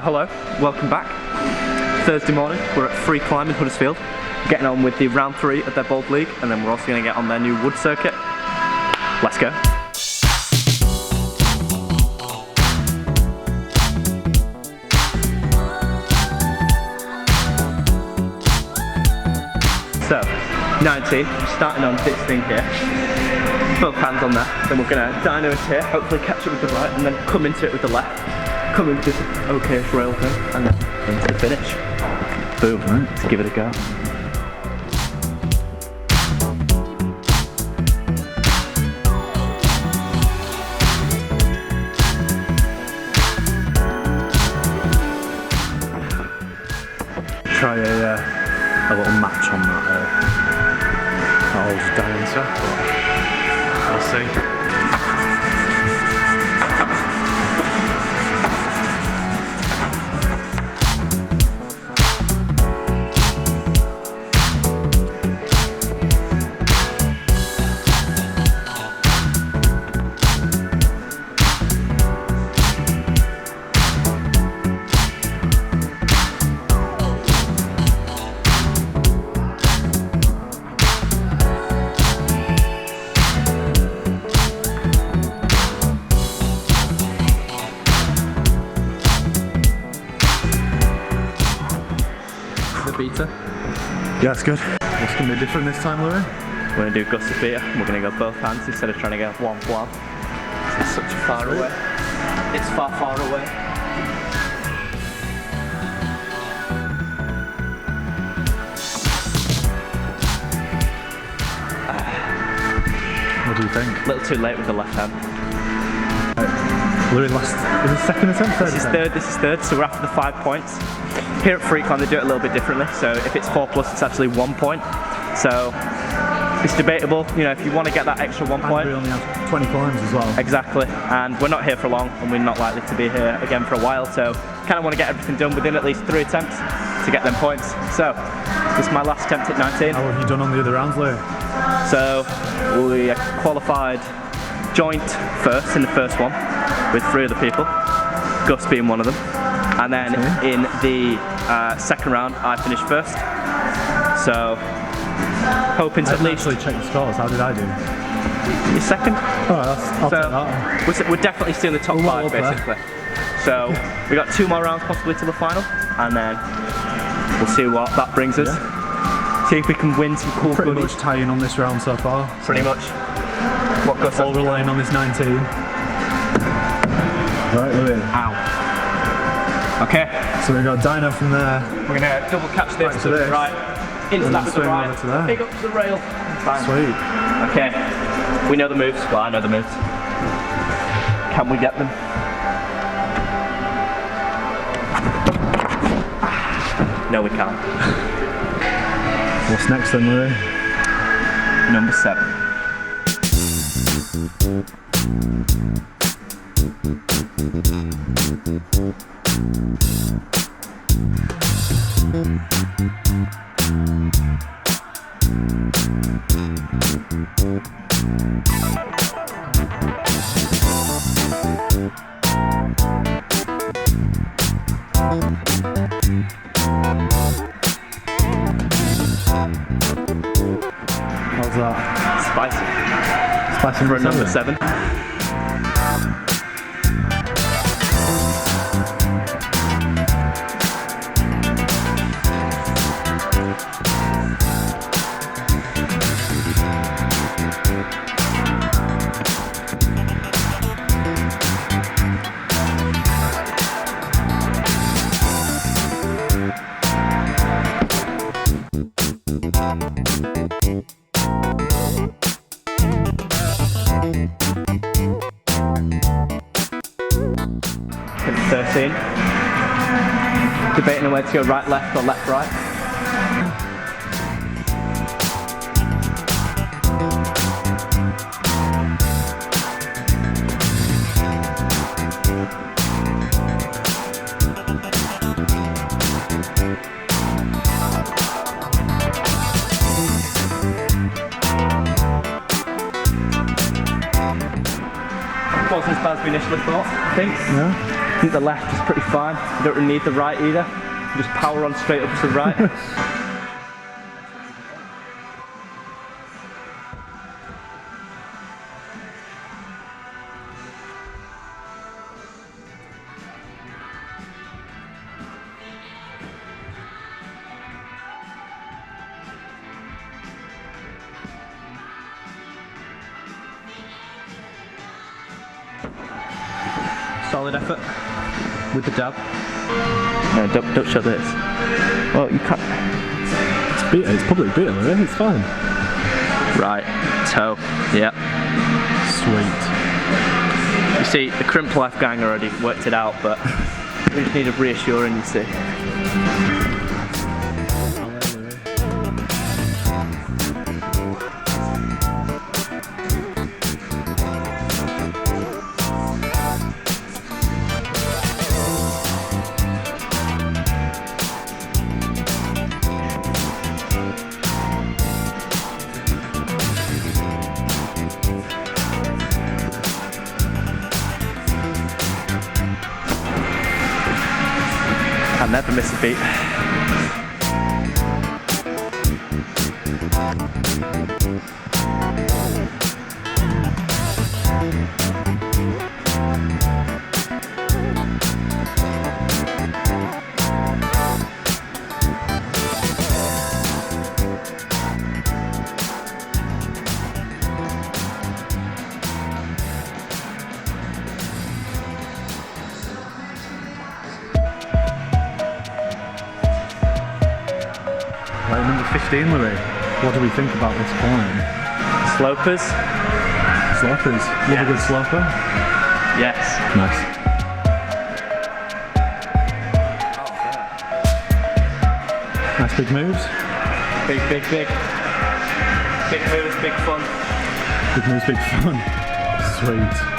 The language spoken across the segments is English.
Hello, welcome back. Thursday morning, we're at Freeklime in Huddersfield, getting on with the round 3 of their Bold League, and then we're also going to get on their new wood circuit. Let's go. So, 19, starting on this thing here, both hands on there, then we're going to dyno it here, hopefully catch it with the right, and then come into it with the left. Come into this okay rail thing, and then into the finish. Boom, let's give it a go. Try a little match on that old diameter, we'll see. Beater. Yeah, that's good. What's going to be different this time, Louis? We're going to do gusset beater. We're going to go both hands instead of trying to go one. It's such a far away. It's far away. What do you think? A little too late with the left hand. Louis last, is it second attempt? This is third, so we're after the 5 points. Here at Freeklime they do it a little bit differently, so if it's 4+, it's actually 1 point. So it's debatable, you know, if you want to get that extra 1 point. And we only have 20 climbs as well. Exactly, and we're not here for long, and we're not likely to be here again for a while, so kind of want to get everything done within at least 3 attempts to get them points. So this is my last attempt at 19. How have you done on the other rounds, Louis? So we qualified joint first in the first one with 3 other people, Gus being one of them. And then in the second round, I finished first. So, hoping to at least... actually check the scores. How did I do? You're second. Alright, I'll take that. We're definitely still in the top 5, basically. So, we got 2 more rounds possibly to the final, and then we'll see what that brings us. Yeah. See if we can win some cool Pretty much tying on this round so far. Pretty much. What Gus all relying on this 19. Right, Louis. Ow. Okay. So we've got dyno from there. We're going to double catch this to the right. Into that with the right. Over to there. Big up to the rail. Fine. Sweet. Okay. We know the moves. Well, I know the moves. Can we get them? No, we can't. What's next then, Louis? Number 7. How's that? Spicy. Spicy for number 7. Hit 13. Debating on where to go right, left or left, right. Wasn't as bad as we initially thought, I think. Yeah. I think the left is pretty fine. You don't really need the right either. You just power on straight up to the right. Solid effort with the jab. No, don't show this. Well, you can't. It's beater, it's public beater, Louis, it's fine. Right, toe, yeah. Sweet. You see, the Crimp Life gang already worked it out, but we just need a reassuring, you see. I never miss a beat. Right, number 15, Louis. What do we think about this climb? Slopers? Slopers. Love a good sloper? Yes. Nice. Nice big moves. Big. Big moves, big fun. Big moves, big fun. Sweet.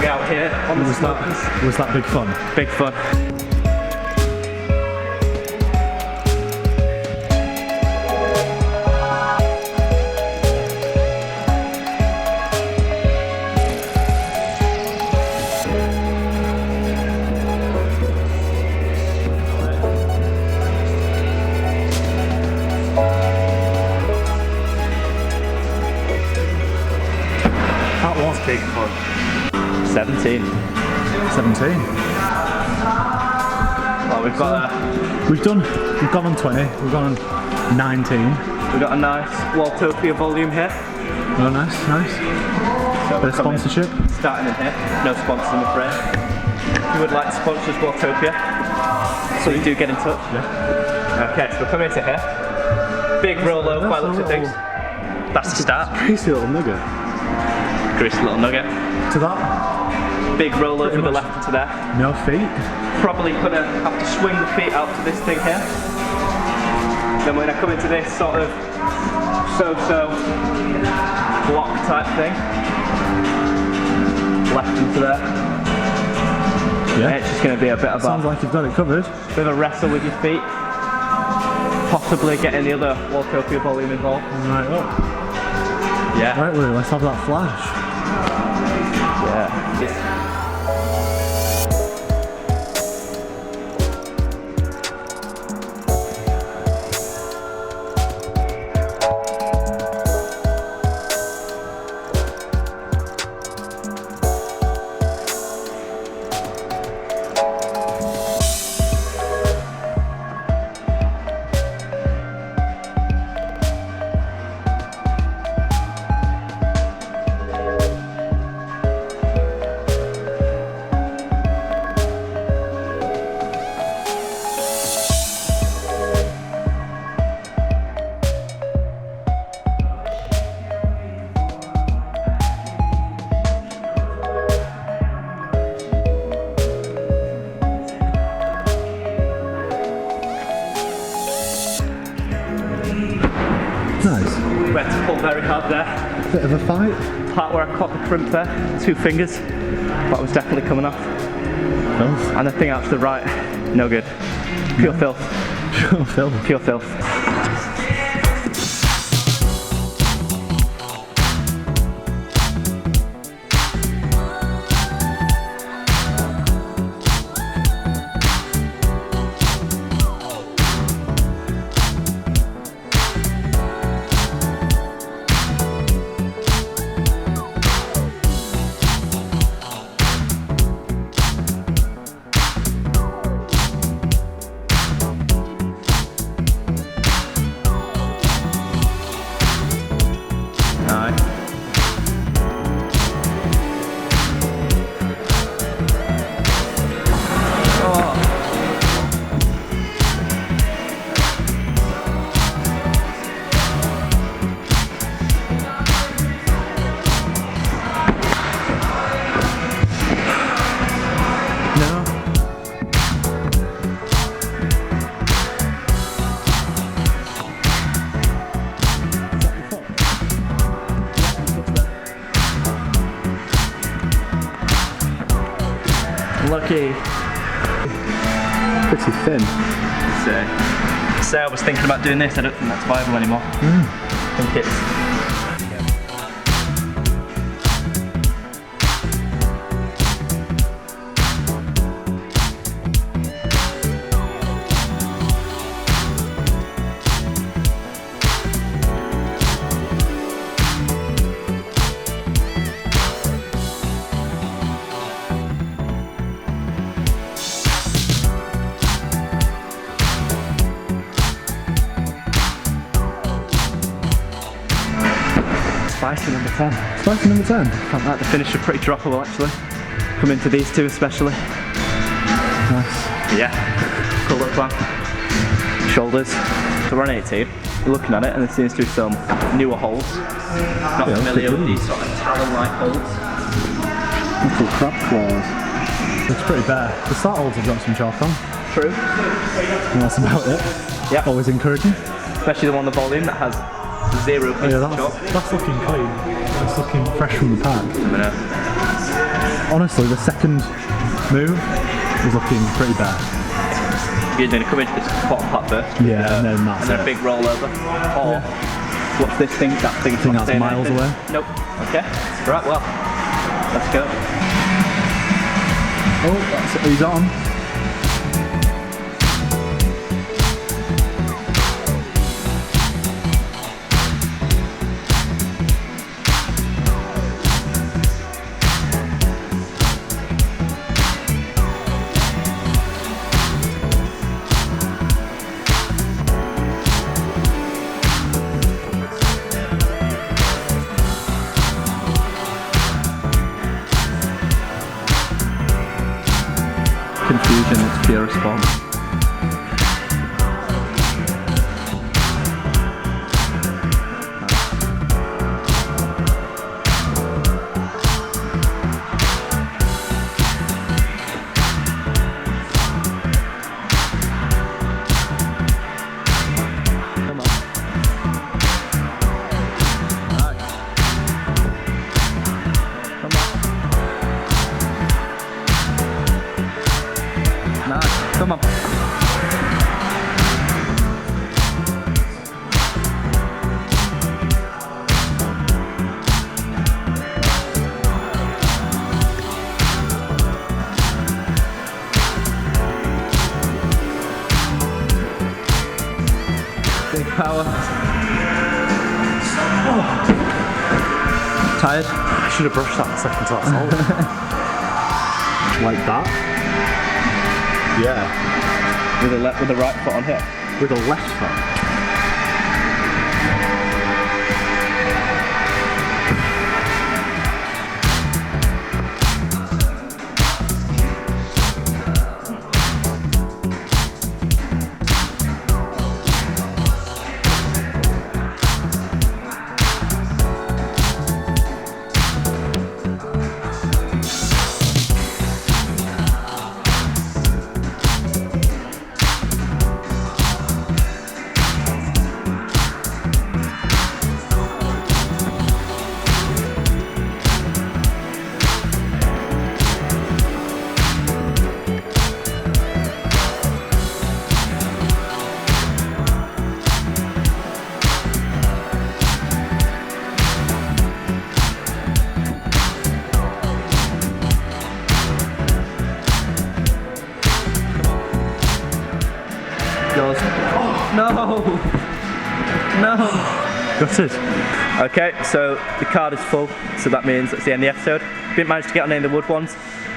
Out here on the slopers. Was that big fun? Big fun. That was big fun. 17. 17. Well, we've got We've gone on 20, we've gone on 19. we've got a nice Waltopia volume here. Oh, nice. So Bit of sponsorship. Starting in here. No sponsors, I'm afraid. If you would like to sponsor us, Waltopia, so you do get in touch. Yeah. Okay, so we're coming into here. Big roll over by the looks of things. That's the start. Greasy little nugget. Greasy little nugget. To that, Big roll over Pretty the much. left to there. no feet. Probably gonna have to swing the feet out to this thing here. Then we're gonna come into this sort of so-so block type thing. Left into there. Yeah. And it's just gonna be a bit of Sounds a like you've got it covered. bit of a wrestle with your feet. Possibly getting the other Waltopia volume involved. Right up. Yeah. Right, Lou, let's have that flash. Yeah. Nice. We had to pull very hard there. Bit of a fight. Part where I caught the crimp there, 2 fingers. That was definitely coming off. Filth. And the thing out to the right, no good. Pure filth. Pure filth. Pure filth. Lucky. Pretty thin. So I was thinking about doing this. I don't think that's viable anymore. I think it's spicy number 10. Spicy number 10. Felt like the finish were pretty droppable actually. Come into these two especially. Nice. Yeah, cool little plan. Shoulders. So we're on 18. We're looking at it and there seems to be some newer holds. Not familiar with these sort of talon-like holds. Little crab claws. It's pretty bare. The start holds have got some chalk on. True. And that's about it. Yeah. Always encouraging. Especially the one on the volume that has 0 pieces of chalk. That's looking clean. It's looking fresh from the pack. Honestly, the second move is looking pretty bad. You're going to come into this bottom part first. Yeah, and then that's and then a big rollover. Or what's this thing? That thing's I think that's miles away. Nope. Okay. Right. Well, let's go. Oh, that's it. He's on. Confusion, its pure response. Come on. Nice. Come on. Nice. Come on. Big power. Oh. Tired? I should have brushed that second top salt. Like that? Yeah. With the right foot on here. With a left foot. No! No! Gutted. Okay, so the card is full, so that means that's the end of the episode. Didn't manage to get on any of the wood ones,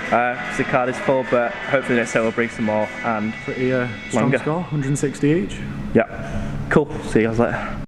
so the card is full, but hopefully next time we'll bring some more and Pretty strong longer. score, 160 each. Yeah, cool. See you guys later.